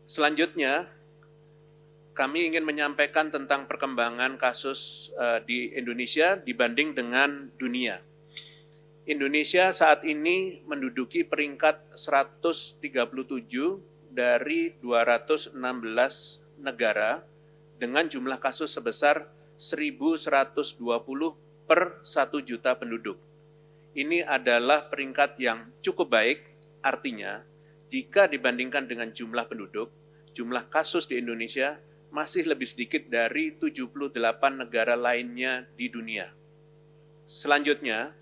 Selanjutnya, kami ingin menyampaikan tentang perkembangan kasus di Indonesia dibanding dengan dunia. Indonesia saat ini menduduki peringkat 137 dari 216 negara dengan jumlah kasus sebesar 1.120 per 1 juta penduduk. Ini adalah peringkat yang cukup baik, artinya jika dibandingkan dengan jumlah penduduk, jumlah kasus di Indonesia masih lebih sedikit dari 78 negara lainnya di dunia. Selanjutnya,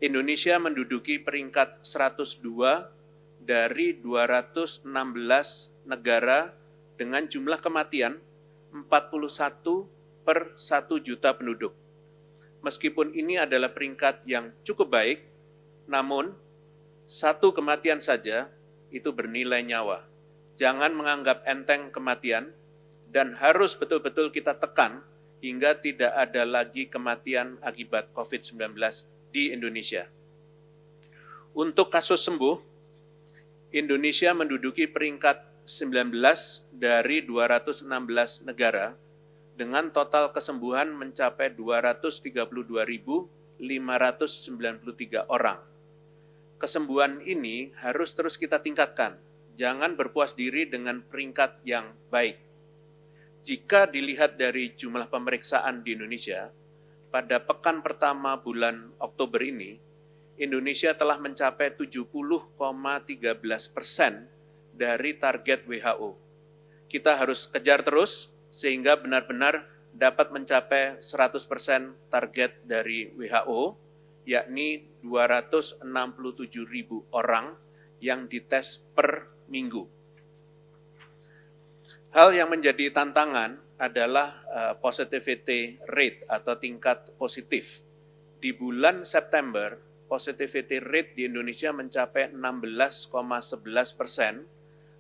Indonesia menduduki peringkat 102 dari 216 negara dengan jumlah kematian 41 per 1 juta penduduk. Meskipun ini adalah peringkat yang cukup baik, namun satu kematian saja itu bernilai nyawa. Jangan menganggap enteng kematian dan harus betul-betul kita tekan hingga tidak ada lagi kematian akibat COVID-19 di Indonesia. Untuk kasus sembuh, Indonesia menduduki peringkat 19 dari 216 negara dengan total kesembuhan mencapai 232.593 orang. Kesembuhan ini harus terus kita tingkatkan. Jangan berpuas diri dengan peringkat yang baik. Jika dilihat dari jumlah pemeriksaan di Indonesia, pada pekan pertama bulan Oktober ini, Indonesia telah mencapai 70,13% dari target WHO. Kita harus kejar terus sehingga benar-benar dapat mencapai 100% target dari WHO, yakni 267.000 orang yang dites per minggu. Hal yang menjadi tantangan adalah positivity rate atau tingkat positif. Di bulan September, positivity rate di Indonesia mencapai 16,11%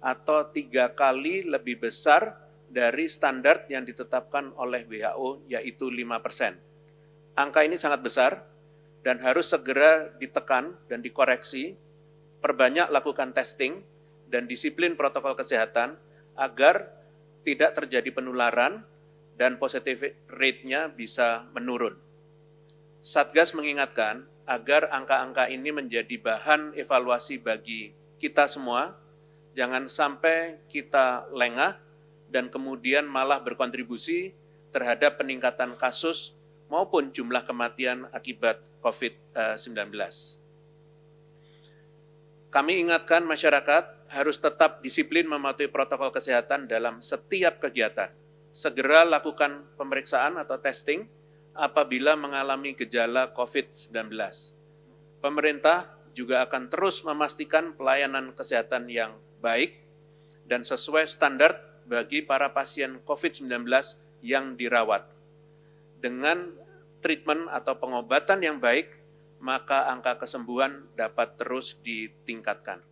atau 3 kali lebih besar dari standar yang ditetapkan oleh WHO, yaitu 5%. Angka ini sangat besar dan harus segera ditekan dan dikoreksi, perbanyak lakukan testing dan disiplin protokol kesehatan agar tidak terjadi penularan dan positivity rate-nya bisa menurun. Satgas mengingatkan agar angka-angka ini menjadi bahan evaluasi bagi kita semua, jangan sampai kita lengah dan kemudian malah berkontribusi terhadap peningkatan kasus maupun jumlah kematian akibat COVID-19. Kami ingatkan masyarakat harus tetap disiplin mematuhi protokol kesehatan dalam setiap kegiatan. Segera lakukan pemeriksaan atau testing apabila mengalami gejala COVID-19. Pemerintah juga akan terus memastikan pelayanan kesehatan yang baik dan sesuai standar bagi para pasien COVID-19 yang dirawat. Dengan treatment atau pengobatan yang baik, maka angka kesembuhan dapat terus ditingkatkan.